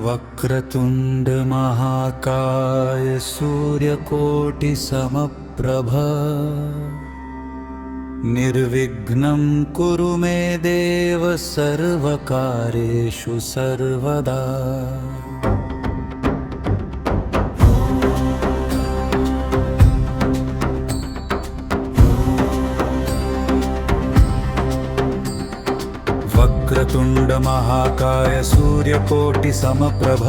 वक्रतुंड महाकाय सूर्यकोटि समप्रभ निर्विघ्नं कुरु मे देव सर्वकार्येषु सर्वदा। वक्रतुंड महाकाय सूर्यकोटि समप्रभ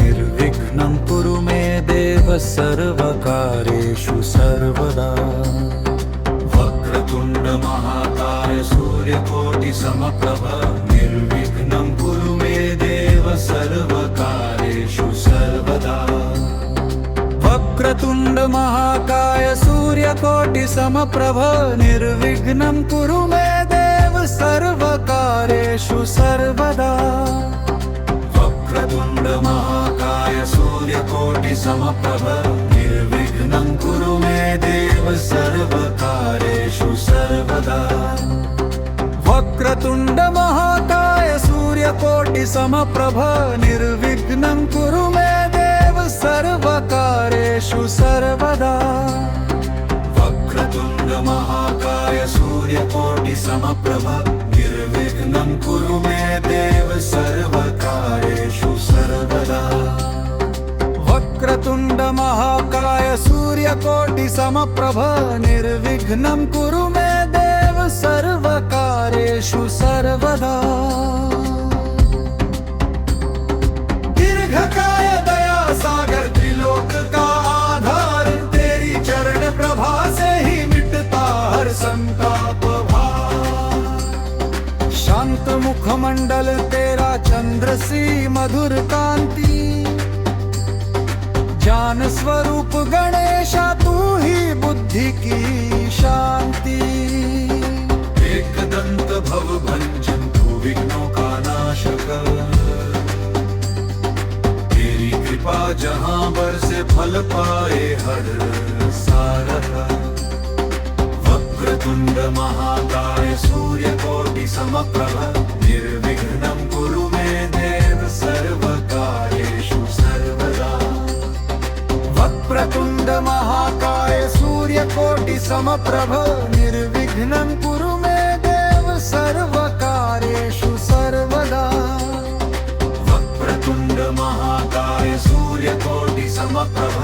निर्विघ्नं कुरु मे देव सर्वकार्येषु सर्वदा। वक्रतुंड महाकाय सूर्यकोटि समप्रभ निर्विघ्नं कुरु मे देव सर्वकार्येषु सर्वदा। वक्रतुंड महाकाय सूर्यकोटि समप्रभ निर्विघ्नं कुरु मे देव सर्वकार्येषु सर्वदा। वक्रतुंड महाकाय सूर्यकोटि समप्रभ निर्विघ्नं कुरु मे देव सर्वकार्येषु सर्वदा। वक्रतुंड महाकाय सूर्यकोटि समप्रभ निर्विघ्नं कुरु मे देव सर्वकार्येषु सर्वदा। वक्रतुंड महाकाय सूर्यकोटि समप्रभ निर्विघ्नं कुरु मे देव सर्वकार्येषु सर्वदा। वक्रतुंड महाकाय सूर्यकोटि समप्रभ निर्विघ्नं कुरु मे देव सर्वकार्येषु सर्वदा। दीर्घकाय दया सागर त्रिलोक का आधार तेरी चरण प्रभा से ही मिटता हर संताप भार। शांत मुखमंडल तेरा चंद्र सी मधुर कांति ज्ञान स्वरूप गणेशा तू ही बुद्धि की शांति। एकदंत भव भंजन तू विघ्नों का नाशक तेरी कृपा जहां बरसे फल पाए हर सारथ। वक्रतुंड महाकाय सूर्यकोटि समप्रभ निर्विघ्नं कुरु मे देव सर्वकार्येषु सर्वदा। वक्रतुंड महाकाय सूर्यकोटि समप्रभ निर्विघ्नं कुरु मे देव सर्वकार्येषु सर्वदा। वक्रतुंड महाकाय सूर्यकोटि समप्रभ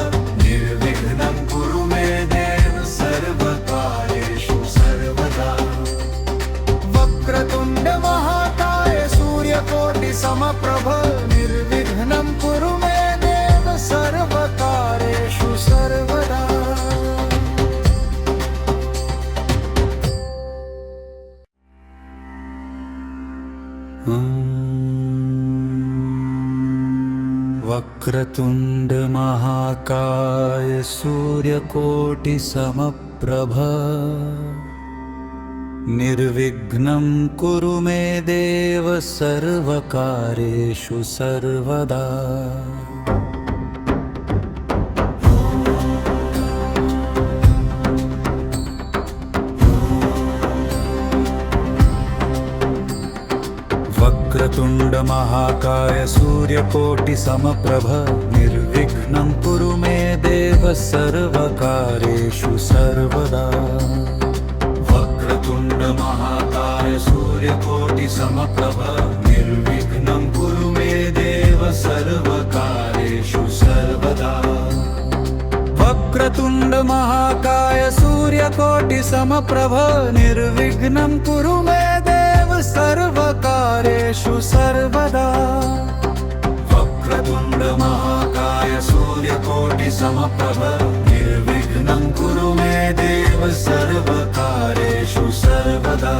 निर्विघ्नं कुरु मे देव सर्वकार्येषु सर्वदा। वक्रतुंड महाकाय सूर्यकोटि समप्रभ निर्विघ्नं कुरु मे देव सर्वकार्येषु सर्वदा। वक्रतुंड महाकाय सूर्यकोटि समप्रभ निर्विघ्नं कुरु मे देव सर्वकार्येषु सर्वदा। वक्रतुंड महाकाय सूर्यकोटि समप्रभ निर्विघ्नं कुरु मे देव सर्वकार्येषु सर्वदा। वक्रतुंड महाकाय सूर्यकोटि समप्रभ निर्विघ्नं कुरु मे देव सर्वकार्येषु सर्वदा। वक्रतुंड महाकाय सूर्यकोटि समप्रभ निर्विघ्नं कुरु मे देव सर्वकार्येषु सर्वदा। वक्रतुंड महाकाय सूर्यकोटि समप्रभ निर्विघ्नं कुरु मे देव सर्वकार्येषु सर्वदा।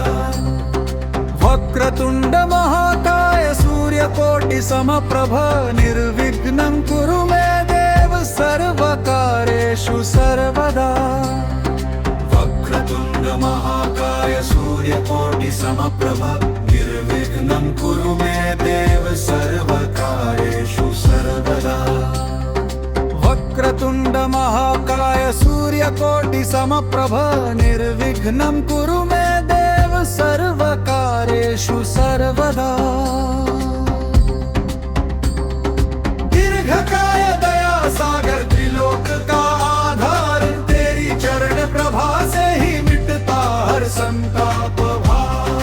वक्रतुंड महाकाय सूर्यकोटि समप्रभ निर्विघ्नं कुरु मे देव सर्वकार्येषु सर्वदा। वक्रतुंड महाकाय सूर्यकोटि समप्रभ निर्विघ्नं कुरु मे देव सर्वकार्येषु सर्वदा। वक्रतुंड महाकाय सूर्यकोटि समप्रभ निर्विघ्नं कुरु मे देव सर्वकार्येषु सर्वदा। सर्वदा। दीर्घकाय दया सागर त्रिलोक का आधार, तेरी चरण प्रभा से ही मिटता हर संताप भार।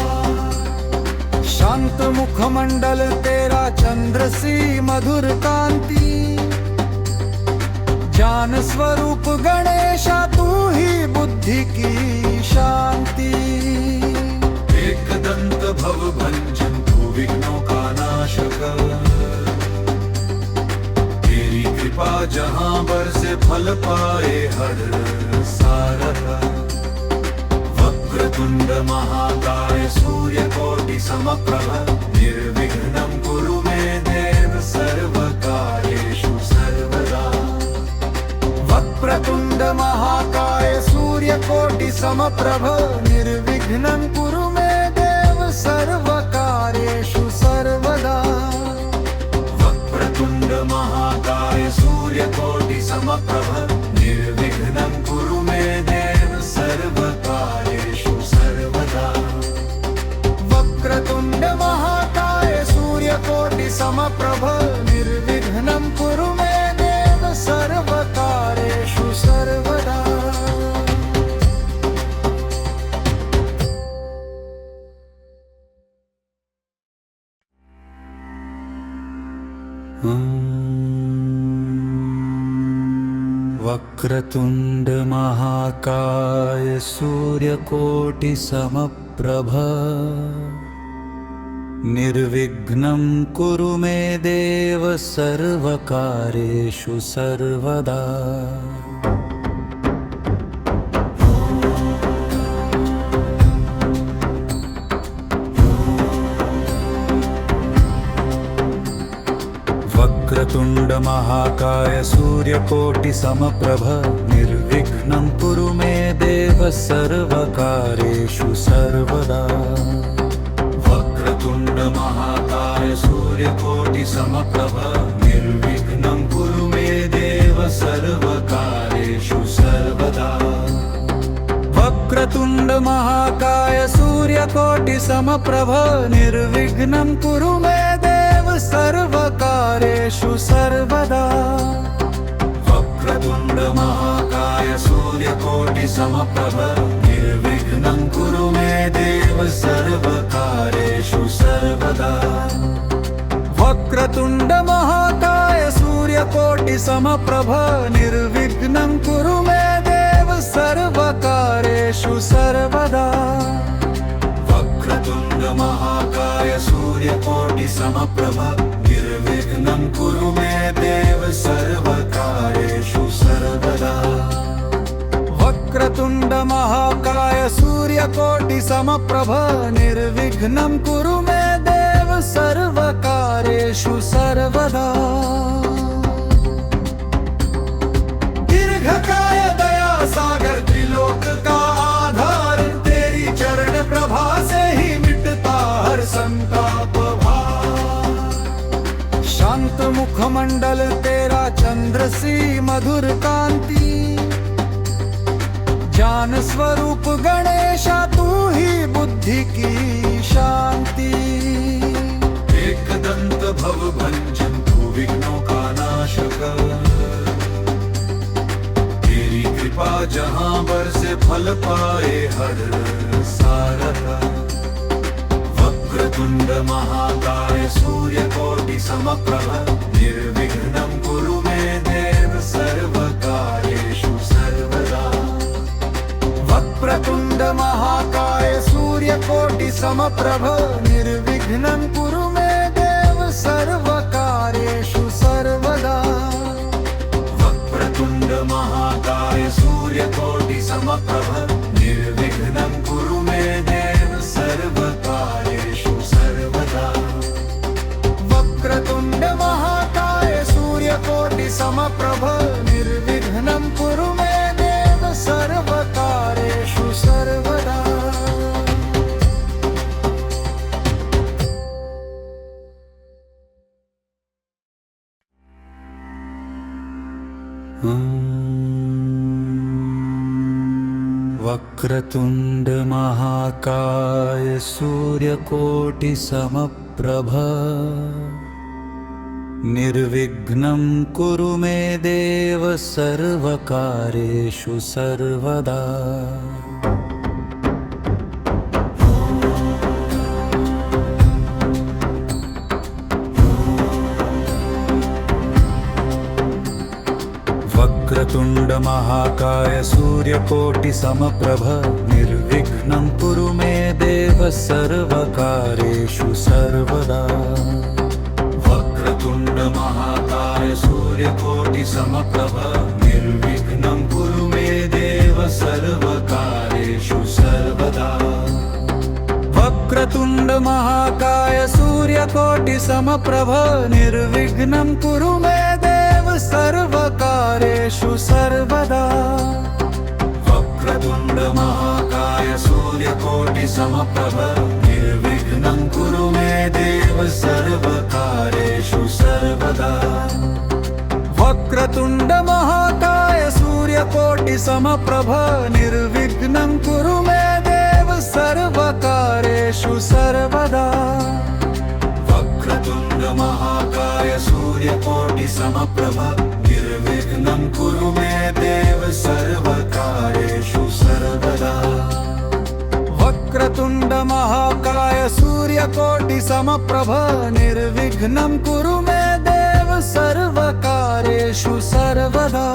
शांत मुखमंडल तेरा चंद्र सी मधुर कांति, ज्ञान स्वरूप गणेशा तू ही बुद्धि की शांति। एकदंत भव भंजन तू विघ्नों का नाशक, तेरी कृपा जहां बरसे फल पाए हर सारथ। वक्रतुंड महाकाय सूर्यकोटि समप्रभ, निर्विघ्नं कुरु मे देव सर्वकार्येषु सर्वदा। वक्रतुंड महाकाय सूर्यकोटि समप्रभ, निर्विघ्नं कुरु मे देव सर्वकार्येषु सर्वदा। वक्रतुंड महाकाय सूर्यकोटि समप्रभ, निर्विघ्नं कुरु मे देव सर्वकार्येषु सर्वदा। वक्रतुंड महाकाय सूर्यकोटि समप्रभ, निर्विघ्नं कुरु मे देव सर्वकार्येषु सर्वदा। वक्रतुंड महाकाय सूर्यकोटि समप्रभ, निर्विघ्नं कुरु मे देव सर्वकार्येषु सर्वदा। वक्रतुंड महाकाय सूर्यकोटि समप्रभ, निर्विघ्नं कुरु मे देव सर्वकार्येषु सर्वदा। वक्रतुंड महाकाय सूर्यकोटि समप्रभ, निर्विघ्नं कुरु मे देव सर्वकार्येषु सर्वदा। वक्रतुंड महाकाय सूर्यकोटि समप्रभ, निर्विघ्नं कुरु मे देव सर्वकार्येषु सर्वदा। वक्रतुंड महाकाय सूर्यकोटि समप्रभ, निर्विघ्नं कुरु मे देव सर्वकार्येषु सर्वदा। वक्रतुंड महाकाय सूर्यकोटि समप्रभ, निर्विघ्नं कुरु मे देव सर्वकार्येषु सर्वदा। वक्रतुंड महाकाय सूर्यकोटि समप्रभ, निर्विघ्नं कुरु मे देव सर्वकार्येषु सर्वदा। वक्रतुंड महाकाय सूर्यकोटि समप्रभ, निर्विघ्नं कुरु मे देव सर्वकार्येषु सर्वदा। दीर्घकाय दया सागर त्रिलोक का आधार, तेरी चरण प्रभा से ही मिटता हर संताप भार। शांत मुखमंडल तेरा चंद्र सी मधुर कांति, ज्ञान स्वरूप गणेशा तू ही बुद्धि की शांति। एकदंत भव भंजन तू विघ्नों का नाशक, तेरी कृपा जहां बरसे फल पाए हर सारथ। वक्रतुंड महाकाय सूर्यकोटि समप्रभ, निर्विघ्नं कुरु मे देव सर्वकार्येषु सर्वदा। वक्रतुंड महाकाय सूर्यकोटि समप्रभ, निर्विघ्नं कुरु मे देव सर्वकार्येषु सर्वदा। वक्रतुंड महाकाय सूर्यकोटि समप्रभ, निर्विघ्नं कुरु मे देव सर्वकार्येषु सर्वदा। वक्रतुंड महाकाय सूर्यकोटि समप्रभ, निर्विघ्नं कुरु मे देव सर्वकार्येषु सर्वदा। वक्रतुंड महाकाय सूर्यकोटि समप्रभ निर्विघ्नं कुरु मे देव सर्वकार्येषु सर्वदा। वक्रतुंड महाकाय सूर्यकोटि समप्रभ निर्विघ्नं कुरु मे देव सर्वकार्येषु सर्वदा। वक्रतुंड महाकाय सूर्यकोटि समप्रभ निर्विघ्नं कुरु मे देव सर्वकार्येषु सर्वदा। वक्रतुंड महाकाय सूर्यकोटि समप्रभ निर्विघ्नं कुरु मे देव सर्वकार्येषु सर्वदा। वक्रतुंड महाकाय सूर्यकोटि समप्रभ निर्विघ्नं कुरु मे देव सर्वकार्येषु सर्वदा। वक्रतुंड महाकाय सूर्यकोटि समप्रभ निर्विघ्नं कुरु मे देव सर्वकार्येषु सर्वदा। वक्रतुंड महाकाय सूर्यकोटि समप्रभ निर्विघ्नं कुरु मे देव सर्वकार्येषु सर्वदा। वक्रतुंड महाकाय सूर्यकोटि समप्रभ निर्विघ्नं कुरु मे देव सर्वकार्येषु सर्वदा।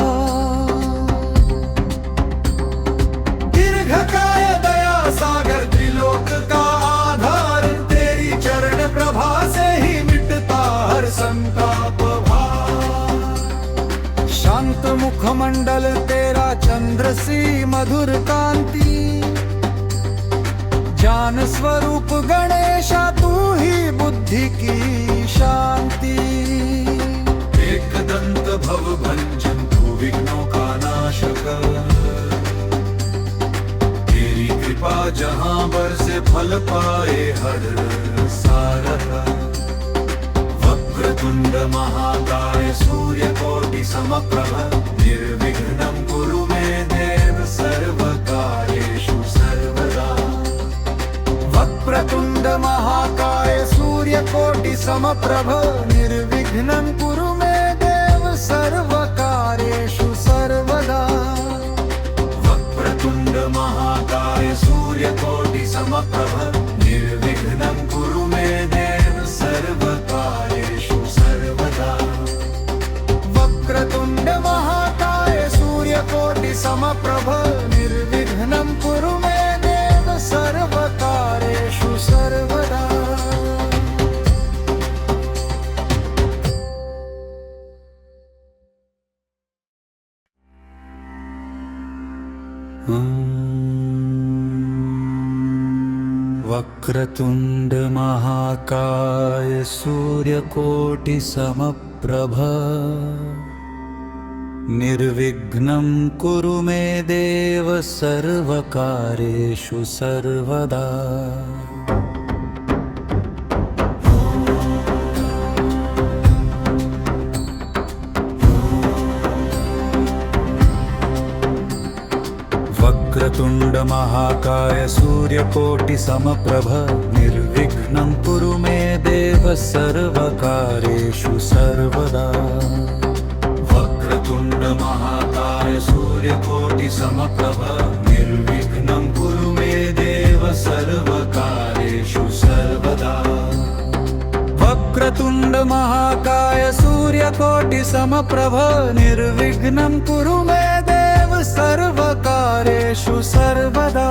दीर्घकाय दया सागर त्रिलोक का आधार, तेरी चरण प्रभा से ही मिटता हर संताप भार। शांत मुखमंडल तेरा चंद्र सी मधुर कांति, ज्ञान स्वरूप गणेशा तू ही बुद्धि की शांति। एकदंत भव भंजन तू विघ्नों का नाशक, तेरी कृपा जहां बरसे फल पाए हर सारथ। वक्रतुंड महाकाय सूर्यकोटि समप्रभ निर्विघ्नं कुरु मे देव सर्वकार्येषु सर्वदा। वक्रतुंड महाकाय सूर्यकोटि समप्रभ निर्विघ्नं कुरु मे देव सर्वकार्येषु सर्वदा। वक्रतुंड महाकाय सूर्यकोटि समप्रभ निर्विघ्नं कुरु मे देव सर्वकार्येषु सर्वदा। वक्रतुंड महाकाय सूर्यकोटि समप्रभ निर्विघ्नं कुरु मे देव सर्वकार्येषु सर्वदा। वक्रतुंड महाकाय सूर्यकोटि समप्रभ निर्विघ्नं कुरु मे देव सर्वकार्येषु सर्वदा। वक्रतुंड महाकाय सूर्यकोटि समप्रभ निर्विघ्नं कुरु मे देव सर्वकार्येषु सर्वदा। वक्रतुंड महाकाय सूर्यकोटि समप्रभ निर्विघ्नं कुरु मे देव सर्वकार्येषु सर्वदा। वक्रतुंड महाकाय सूर्यकोटि समप्रभ निर्विघ्नं कुरु मे देव सर्वकार्येषु सर्वदा।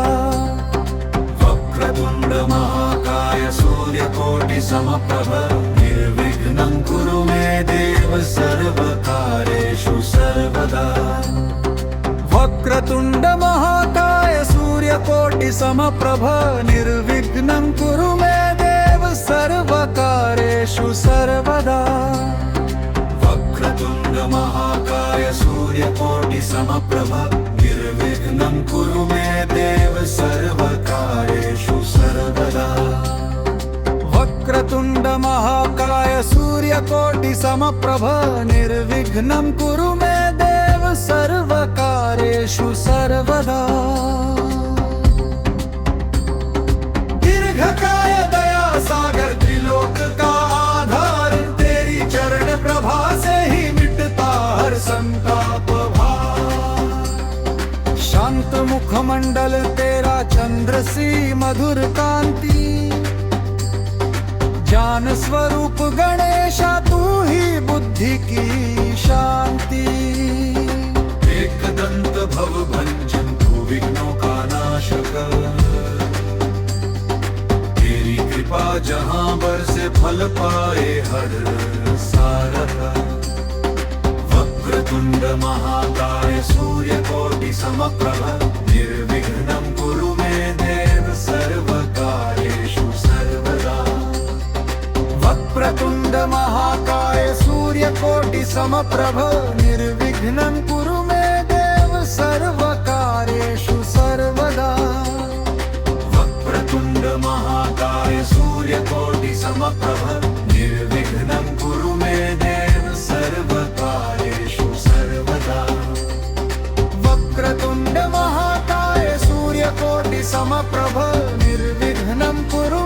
वक्रतुंड महाकाय सूर्यकोटि समप्रभ निर्विघ्नं कुरु मे देव सर्वकार्येषु सर्वदा। वक्रतुंड महाकाय सूर्यकोटि समप्रभ निर्विघ्नं कुरु मे देव सर्वकार्येषु सर्वदा। वक्रतुंड महाकाय सूर्यकोटि समप्रभ निर्विघ्नं कुरु मे देव सर्वकार्येषु सर्वदा। वक्रतुंड महाकाय सूर्यकोटि समप्रभ निर्विघ्नं कुरु मे देव सर्वकार्येषु सर्वदा। मुखमंडल तेरा चंद्र सी मधुर कांति, ज्ञान स्वरूप गणेशा तू ही बुद्धि की शांति। एकदंत भव भंजन तू विघ्नों का नाशक, तेरी कृपा जहां बरसे फल पाए हर सारथ। वक्रतुंड महाकाय सूर्यकोटि समप्रभ, निर्विघ्नं कुरु मे देव सर्वकार्येषु सर्वदा। वक्रतुंड महाकाय सूर्यकोटि समप्रभ, निर्विघ्नं कुरु मे देव सर्वकार्येषु सर्वदा। वक्रतुंड महाकाय सूर्यकोटि समप्रभ, निर्विघ्नं कुरु मे देव सर्वकार्येषु सर्वदा। वक्रतुंड महाकाय सूर्यकोटि समप्रभ, निर्विघ्नं कुरु